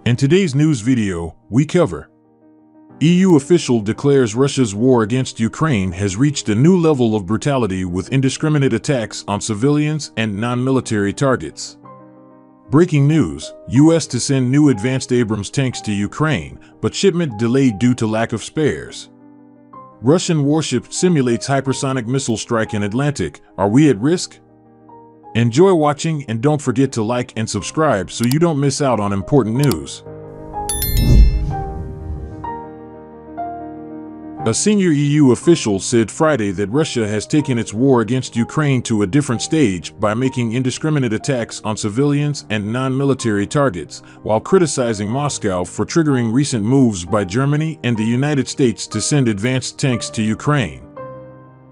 In today's news video, we cover EU official declares Russia's war against Ukraine has reached a new level of brutality with indiscriminate attacks on civilians and non-military targets. Breaking news, U.S. to send new advanced Abrams tanks to Ukraine, but shipment delayed due to lack of spares. Russian warship simulates hypersonic missile strike in Atlantic. Are we at risk? Enjoy watching and don't forget to like and subscribe so you don't miss out on important news. A senior EU official said Friday that Russia has taken its war against Ukraine to a different stage by making indiscriminate attacks on civilians and non-military targets, while criticizing Moscow for triggering recent moves by Germany and the United States to send advanced tanks to Ukraine.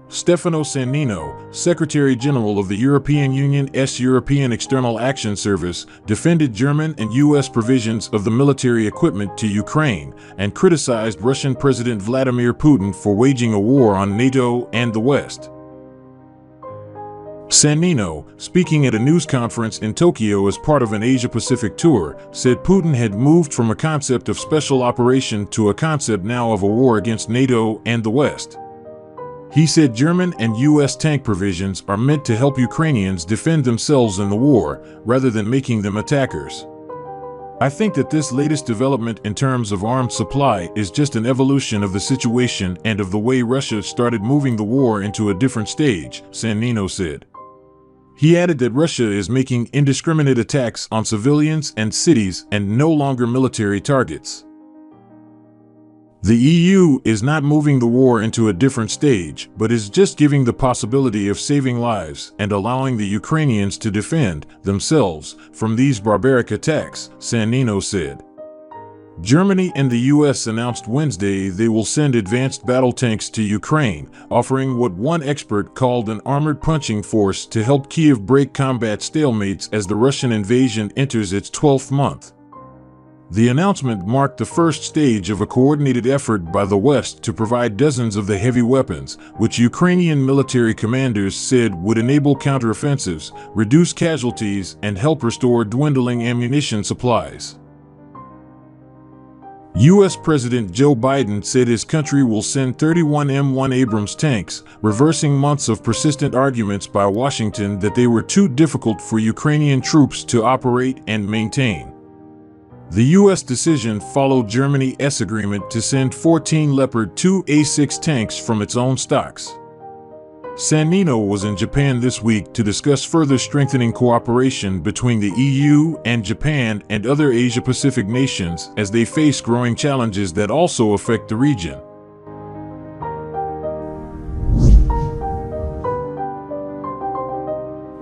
Stefano Sannino, Secretary General of the European Union's European External Action Service, defended German and U.S. provisions of the military equipment to Ukraine and criticized Russian President Vladimir Putin for waging a war on NATO and the West. Sannino, speaking at a news conference in Tokyo as part of an Asia-Pacific tour, said Putin had moved from a concept of special operation to a concept now of a war against NATO and the West. He said German and U.S. tank provisions are meant to help Ukrainians defend themselves in the war, rather than making them attackers. I think that this latest development in terms of arms supply is just an evolution of the situation and of the way Russia started moving the war into a different stage, Sannino said. He added that Russia is making indiscriminate attacks on civilians and cities and no longer military targets. The EU is not moving the war into a different stage, but is just giving the possibility of saving lives and allowing the Ukrainians to defend themselves from these barbaric attacks, Sannino said. Germany and the US announced Wednesday they will send advanced battle tanks to Ukraine, offering what one expert called an armored punching force to help Kyiv break combat stalemates as the Russian invasion enters its 12th month. The announcement marked the first stage of a coordinated effort by the West to provide dozens of the heavy weapons, which Ukrainian military commanders said would enable counteroffensives, reduce casualties, and help restore dwindling ammunition supplies. U.S. President Joe Biden said his country will send 31 M1 Abrams tanks, reversing months of persistent arguments by Washington that they were too difficult for Ukrainian troops to operate and maintain. The U.S. decision followed Germany's agreement to send 14 Leopard 2A6 tanks from its own stocks. Sannino was in Japan this week to discuss further strengthening cooperation between the EU and Japan and other Asia-Pacific nations as they face growing challenges that also affect the region.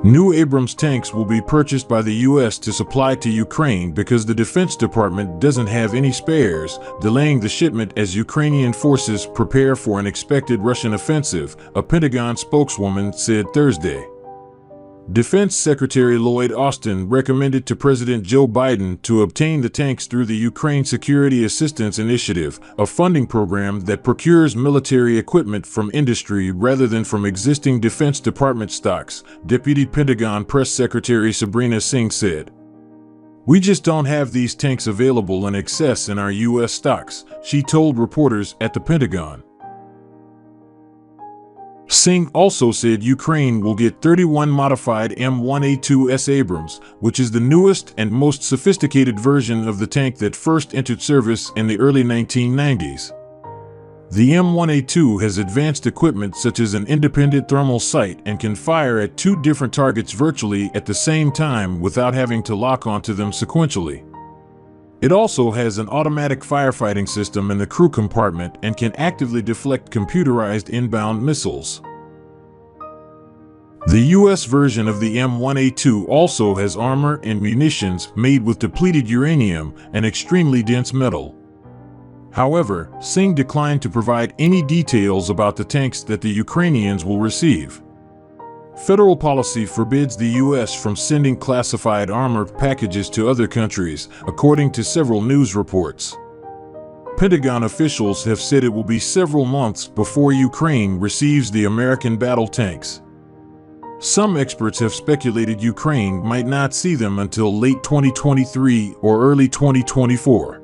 New Abrams tanks will be purchased by the U.S. to supply to Ukraine because the Defense Department doesn't have any spares, delaying the shipment as Ukrainian forces prepare for an expected Russian offensive, a Pentagon spokeswoman said Thursday. Defense Secretary Lloyd Austin recommended to President Joe Biden to obtain the tanks through the Ukraine Security Assistance Initiative, a funding program that procures military equipment from industry rather than from existing Defense Department stocks, Deputy Pentagon Press Secretary Sabrina Singh said. "We just don't have these tanks available in excess in our U.S. stocks," she told reporters at the Pentagon. Singh also said Ukraine will get 31 modified M1A2S Abrams, which is the newest and most sophisticated version of the tank that first entered service in the early 1990s. The M1A2 has advanced equipment such as an independent thermal sight and can fire at two different targets virtually at the same time without having to lock onto them sequentially. It also has an automatic firefighting system in the crew compartment and can actively deflect computerized inbound missiles. The U.S. version of the M1A2 also has armor and munitions made with depleted uranium, an extremely dense metal. However, Singh declined to provide any details about the tanks that the Ukrainians will receive. Federal policy forbids the U.S. from sending classified armor packages to other countries, according to several news reports. Pentagon officials have said it will be several months before Ukraine receives the American battle tanks. Some experts have speculated Ukraine might not see them until late 2023 or early 2024.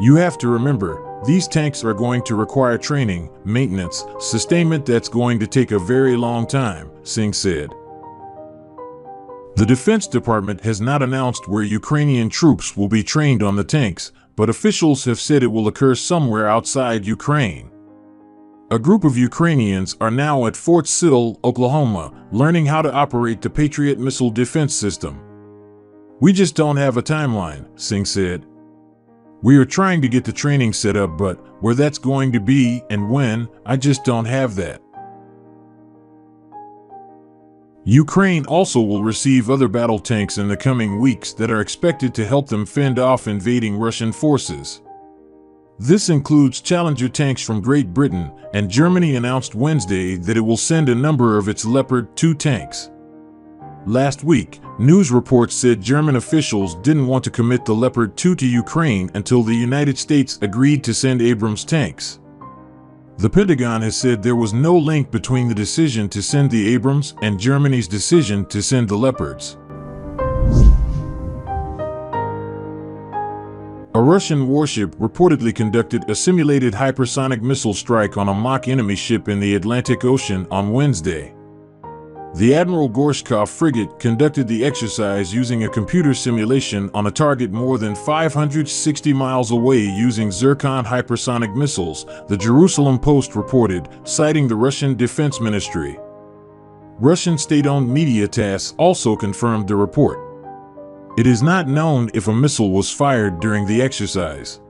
You have to remember, these tanks are going to require training, maintenance, sustainment that's going to take a very long time, Singh said. The Defense Department has not announced where Ukrainian troops will be trained on the tanks, but officials have said it will occur somewhere outside Ukraine. A group of Ukrainians are now at Fort Sill, Oklahoma, learning how to operate the Patriot missile defense system. We just don't have a timeline, Singh said. We are trying to get the training set up, but where that's going to be and when, I just don't have that. Ukraine also will receive other battle tanks in the coming weeks that are expected to help them fend off invading Russian forces. This includes Challenger tanks from Great Britain, and Germany announced Wednesday that it will send a number of its Leopard 2 tanks. Last week, news reports said German officials didn't want to commit the Leopard 2 to Ukraine until the United States agreed to send Abrams tanks. The Pentagon has said there was no link between the decision to send the Abrams and Germany's decision to send the Leopards. A Russian warship reportedly conducted a simulated hypersonic missile strike on a mock enemy ship in the Atlantic Ocean on Wednesday. The Admiral Gorshkov frigate conducted the exercise using a computer simulation on a target more than 560 miles away using Zircon hypersonic missiles, the Jerusalem Post reported, citing the Russian Defense Ministry. Russian state-owned media TASS also confirmed the report. It is not known if a missile was fired during the exercise.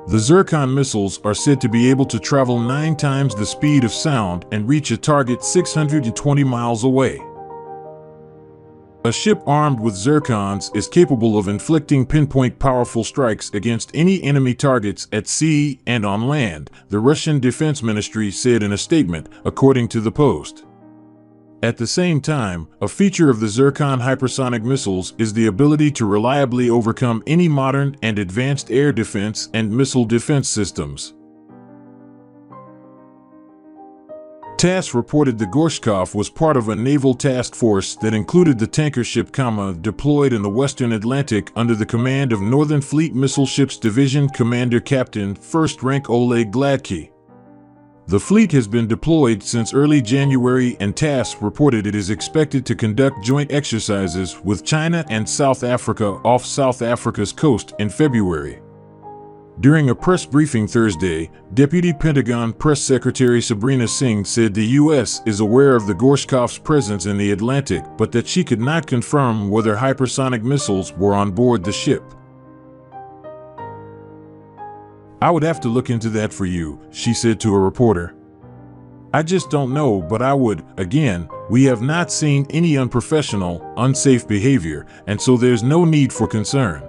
The Zircon missiles are said to be able to travel 9 times the speed of sound and reach a target 620 miles away. A ship armed with Zircons is capable of inflicting pinpoint powerful strikes against any enemy targets at sea and on land, the Russian Defense Ministry said in a statement, according to the Post. At the same time, a feature of the Zircon hypersonic missiles is the ability to reliably overcome any modern and advanced air defense and missile defense systems. TASS reported the Gorshkov was part of a naval task force that included the tanker ship Kama deployed in the Western Atlantic under the command of Northern Fleet Missile Ships Division Commander Captain 1st Rank Oleg Gladkey. The fleet has been deployed since early January, and TASS reported it is expected to conduct joint exercises with China and South Africa off South Africa's coast in February. During a press briefing Thursday, Deputy Pentagon Press Secretary Sabrina Singh said the U.S. is aware of the Gorshkov's presence in the Atlantic, but that she could not confirm whether hypersonic missiles were on board the ship. I would have to look into that for you, she said to a reporter. I just don't know, but I would. Again, we have not seen any unprofessional, unsafe behavior, and so there's no need for concern.